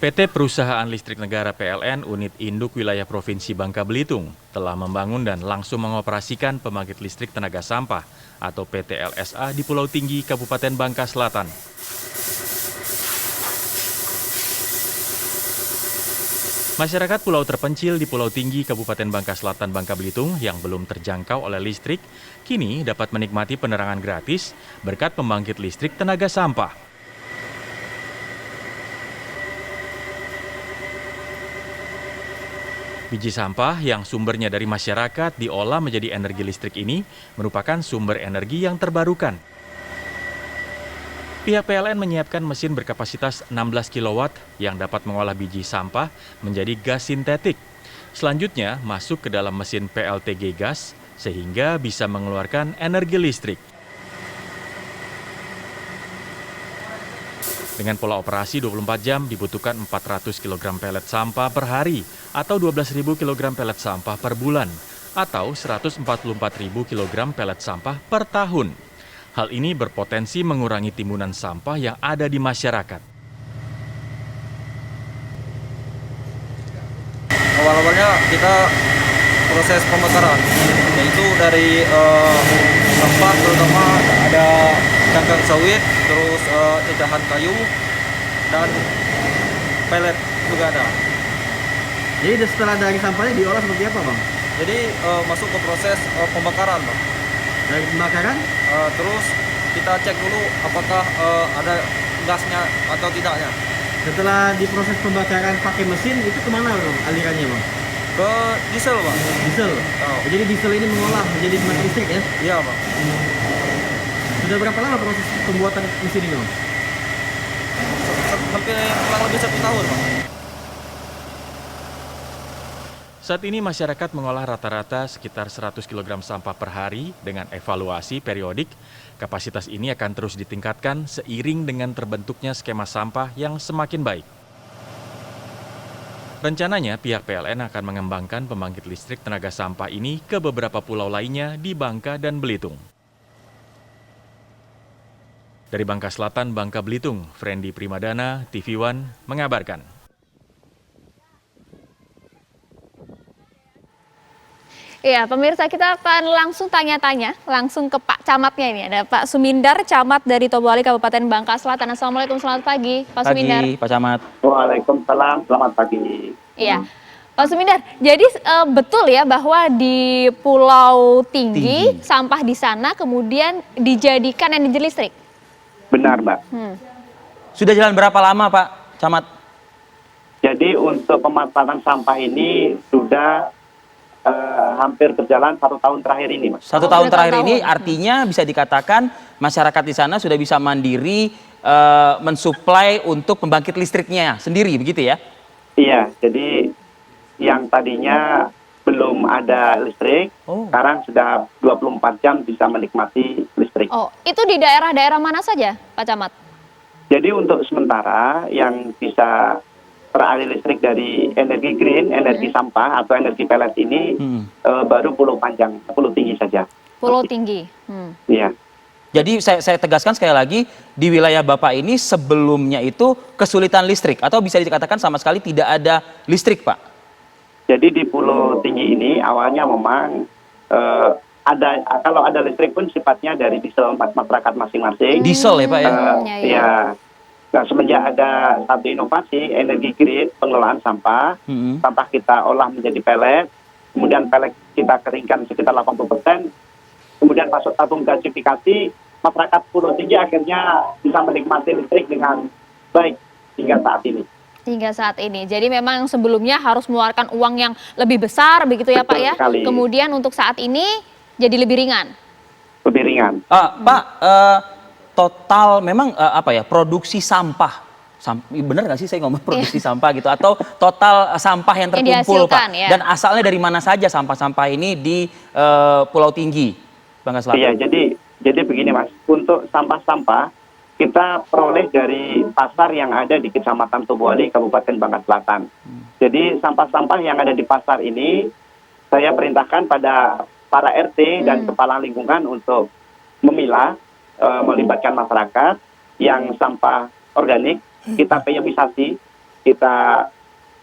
PT Perusahaan Listrik Negara PLN Unit Induk Wilayah Provinsi Bangka Belitung telah membangun dan langsung mengoperasikan pembangkit listrik tenaga sampah atau PTLSA di Pulau Tinggi, Kabupaten Bangka Selatan. Masyarakat pulau terpencil di Pulau Tinggi, Kabupaten Bangka Selatan, Bangka Belitung yang belum terjangkau oleh listrik, kini dapat menikmati penerangan gratis berkat pembangkit listrik tenaga sampah. Biji sampah yang sumbernya dari masyarakat diolah menjadi energi listrik ini merupakan sumber energi yang terbarukan. Pihak PLN menyiapkan mesin berkapasitas 16 kW yang dapat mengolah biji sampah menjadi gas sintetik. Selanjutnya masuk ke dalam mesin PLTG gas sehingga bisa mengeluarkan energi listrik. Dengan pola operasi 24 jam dibutuhkan 400 kg pelet sampah per hari atau 12.000 kg pelet sampah per bulan atau 144.000 kg pelet sampah per tahun. Hal ini berpotensi mengurangi timbunan sampah yang ada di masyarakat. Awal-awalnya kita proses pembakaran, yaitu dari sampah terutama ada cangkang sawit, terus cacahan kayu, dan pelet juga ada. Jadi setelah dari sampahnya diolah seperti apa, Bang? Jadi masuk ke proses pembakaran, Bang. Dari pembakaran? Terus kita cek dulu apakah ada gasnya atau tidaknya. Setelah diproses pembakaran pakai mesin, itu kemana, Bang, alirannya, Bang? Ke diesel, Bang. Diesel? Oh. Jadi diesel ini mengolah menjadi pembangkit listrik, ya? Iya, Bang. Sudah berapa lama proses pembuatan mesin ini, Bang? Hampir kurang lebih 1 tahun, Bang. Saat ini masyarakat mengolah rata-rata sekitar 100 kg sampah per hari dengan evaluasi periodik. Kapasitas ini akan terus ditingkatkan seiring dengan terbentuknya skema sampah yang semakin baik. Rencananya pihak PLN akan mengembangkan pembangkit listrik tenaga sampah ini ke beberapa pulau lainnya di Bangka dan Belitung. Dari Bangka Selatan, Bangka Belitung, Frendi Primadana, TV One mengabarkan. Iya, pemirsa, kita akan langsung tanya-tanya langsung ke Pak Camatnya ini. Ada Pak Sumindar, Camat dari Tobuali, Kabupaten Bangka Selatan. Assalamualaikum, selamat pagi, Pak Sumindar. Pagi, Pak Camat. Waalaikumsalam, selamat pagi. Iya, Pak Sumindar, jadi betul ya bahwa di Pulau Tinggi, sampah di sana kemudian dijadikan energi listrik? Benar, Mbak. Sudah jalan berapa lama, Pak Camat? Jadi untuk pemanfaatan sampah ini sudah hampir berjalan 1 tahun terakhir ini, Mas. 1 tahun terakhir ini artinya bisa dikatakan masyarakat di sana sudah bisa mandiri mensuplai untuk pembangkit listriknya sendiri, begitu ya? Iya, jadi yang tadinya belum ada listrik, sekarang sudah 24 jam bisa menikmati listrik. Oh, itu di daerah-daerah mana saja, Pak Camat? Jadi untuk sementara yang bisa beralih listrik dari energi green, energi sampah atau energi pelet ini baru Pulau Tinggi saja. Pulau Tinggi. Iya. Jadi saya tegaskan sekali lagi, di wilayah Bapak ini sebelumnya itu kesulitan listrik atau bisa dikatakan sama sekali tidak ada listrik, Pak? Jadi di Pulau Tinggi ini awalnya memang kalau ada listrik pun sifatnya dari diesel masyarakat masing-masing. Diesel ya, Pak ya? Ya. Nah, semenjak ada satu inovasi energi green pengelolaan sampah, sampah kita olah menjadi pelet, kemudian pelet kita keringkan sekitar 80%, kemudian masuk tabung gasifikasi, masyarakat Pulau Tinggi akhirnya bisa menikmati listrik dengan baik hingga saat ini. Hingga saat ini. Jadi memang sebelumnya harus mengeluarkan uang yang lebih besar begitu ya, Pak ya? Sekali. Kemudian untuk saat ini jadi lebih ringan. Lebih ringan. Pak, total memang produksi sampah, bener nggak sih saya ngomong produksi sampah gitu, atau total sampah yang terkumpul, Pak, ya. dan asalnya dari mana saja sampah-sampah ini di Pulau Tinggi, Bangka Selatan? Iya, jadi begini, Mas, untuk sampah-sampah kita peroleh dari pasar yang ada di Kecamatan Tobuali, Kabupaten Bangka Selatan. Jadi sampah-sampah yang ada di pasar ini saya perintahkan pada para RT dan kepala lingkungan untuk memilah, melibatkan masyarakat yang sampah organik, kita peyamisasi kita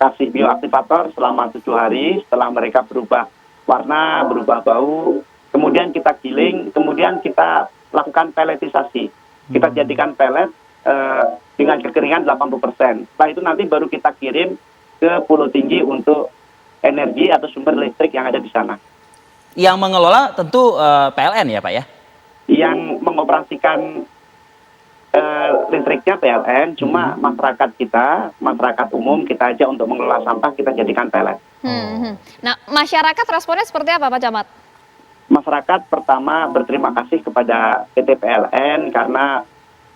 kasih bioaktivator selama 7 hari, setelah mereka berubah warna, berubah bau, kemudian kita giling, kemudian kita lakukan peletisasi. Kita jadikan pelet dengan kekeringan 80%. Setelah itu nanti baru kita kirim ke Pulau Tinggi untuk energi atau sumber listrik yang ada di sana. Yang mengelola tentu PLN ya Pak ya? Yang mengoperasikan listriknya PLN, cuma masyarakat kita, masyarakat umum kita aja untuk mengelola sampah kita jadikan pelet. Nah, masyarakat responnya seperti apa Pak Camat? Masyarakat pertama berterima kasih kepada PT PLN karena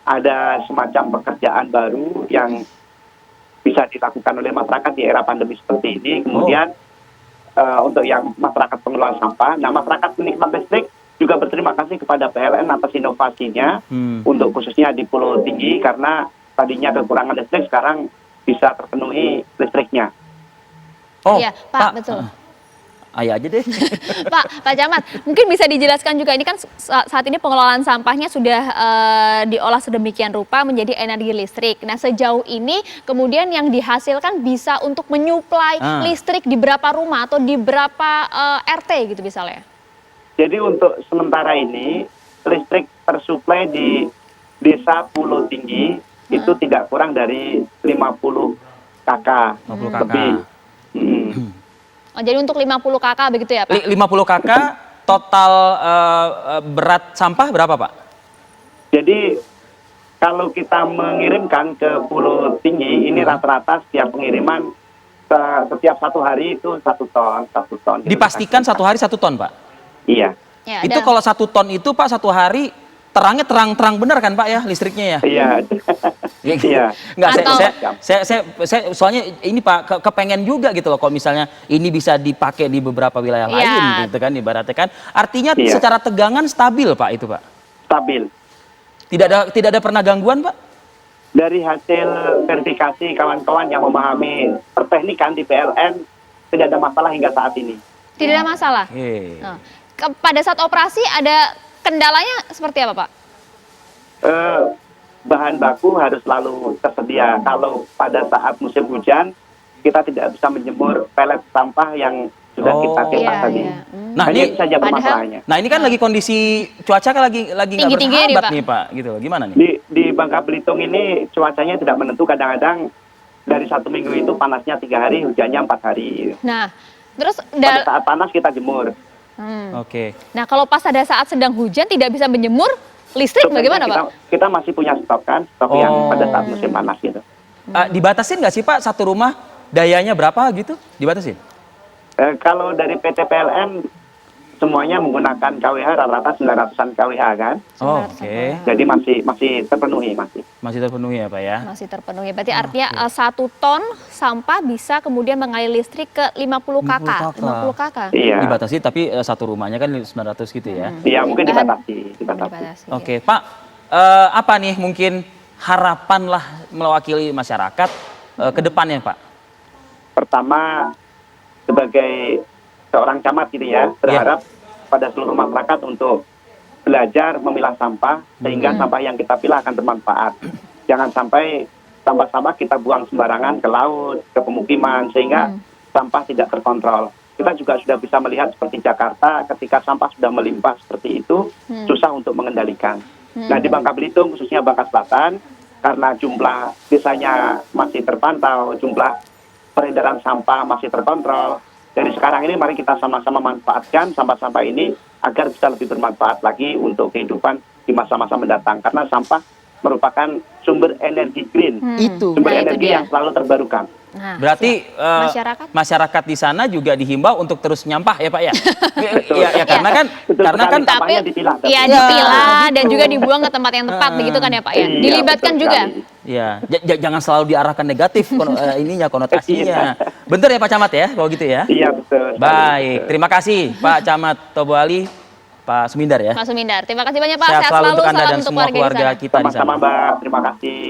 ada semacam pekerjaan baru yang bisa dilakukan oleh masyarakat di era pandemi seperti ini. Kemudian untuk yang masyarakat pengelola sampah, nah masyarakat penikmat listrik juga berterima kasih kepada PLN atas inovasinya untuk khususnya di Pulau Tinggi karena tadinya kekurangan listrik sekarang bisa terpenuhi listriknya. Oh, Iya, Pak, betul. Ayo aja deh. Pak Camat, mungkin bisa dijelaskan juga, ini kan saat ini pengelolaan sampahnya sudah diolah sedemikian rupa menjadi energi listrik. Nah, sejauh ini kemudian yang dihasilkan bisa untuk menyuplai listrik di berapa rumah atau di berapa RT gitu misalnya? Jadi untuk sementara ini listrik tersuplai di Desa Pulau Tinggi itu tidak kurang dari 50 KK. 50 KK. Lebih. Oh, jadi untuk 50 KK begitu ya Pak? 50 KK total berat sampah berapa Pak? Jadi kalau kita mengirimkan ke Pulau Tinggi ini rata-rata setiap pengiriman setiap 1 hari itu 1 ton, 1 ton. Dipastikan 1 hari 1 ton Pak? Iya. Ya, Itu kalau 1 ton itu Pak 1 hari terangnya terang-terang benar kan Pak ya listriknya ya? Iya. Iya. Enggak, Atau- saya soalnya ini Pak kepengen juga gitu loh kalau misalnya ini bisa dipakai di beberapa wilayah Iya. lain gitu kan ibaratnya kan. Artinya Iya. secara tegangan stabil Pak itu Pak. Stabil. Tidak ada pernah gangguan Pak? Dari hasil verifikasi kawan-kawan yang memahami perteknikan di PLN tidak ada masalah hingga saat ini. Tidak ada masalah. Oke. Nah, pada saat operasi ada kendalanya seperti apa Pak? Bahan baku harus selalu tersedia. Kalau pada saat musim hujan kita tidak bisa menjemur pelet sampah yang sudah kita cetak tadi. Nah, Hanya ini itu saja permasalahannya. Nah ini kan lagi kondisi cuaca kan lagi nggak Tinggi-tingginya nih, bersahabat Pak. nih Pak, gitu loh. Gimana nih? Di Bangka Belitung ini cuacanya tidak menentu, kadang-kadang dari 1 minggu itu panasnya 3 hari, hujannya 4 hari. Nah, terus Pada saat panas kita jemur. Oke. Nah, kalau pas ada saat sedang hujan tidak bisa menjemur, listrik bagaimana Pak? Kita masih punya stok kan, stok yang pada saat musim panas gitu. Dibatasin nggak sih Pak satu rumah dayanya berapa gitu? Dibatasin? Kalau dari PT PLN semuanya menggunakan KWH rata-rata 900-an KWH kan. Oh, oke. Jadi masih terpenuhi masih. Masih terpenuhi ya Pak ya? Masih terpenuhi. Berarti artinya 1 ton sampah bisa kemudian mengalir listrik ke 50 KK. 50 KK. Iya. Dibatasi tapi satu rumahnya kan 900 gitu ya? Iya, mungkin Bahan- dibatasi. Oke Pak, apa nih mungkin harapan lah mewakili masyarakat ke depannya Pak? Pertama, sebagai seorang camat gitu ya, berharap pada seluruh masyarakat untuk belajar memilah sampah sehingga sampah yang kita pilah akan bermanfaat. Jangan sampai sampah-sampah kita buang sembarangan ke laut, ke pemukiman sehingga sampah tidak terkontrol. Kita juga sudah bisa melihat seperti Jakarta ketika sampah sudah melimpah seperti itu, susah untuk mengendalikan. Nah, di Bangka Belitung khususnya Bangka Selatan karena jumlah desanya masih terpantau, jumlah peredaran sampah masih terkontrol. Dari sekarang ini mari kita sama-sama manfaatkan sampah-sampah ini agar bisa lebih bermanfaat lagi untuk kehidupan di masa-masa mendatang. Karena sampah merupakan sumber energi green, sumber Nah, itu energi dia. yang selalu terbarukan. Nah, Berarti masyarakat di sana juga dihimbau untuk terus nyampah ya Pak ya? Ya karena kan Betul sekali, kan sampahnya dipilah. Iya, dipilah dan juga dibuang ke tempat yang tepat begitu kan ya Pak ya. Iya, Dilibatkan betul juga. sekali. ya jangan selalu diarahkan negatif konotasinya. Bener ya Pak Camat ya kalau gitu ya? Iya, betul. Baik, terima kasih Pak Camat Tobo Ali, Pak Sumindar ya. Pak Sumindar, terima kasih banyak Pak. Sehat selalu untuk Anda salam dan untuk semua keluarga di sana. kita di sana. Sama-sama Mbak, terima kasih.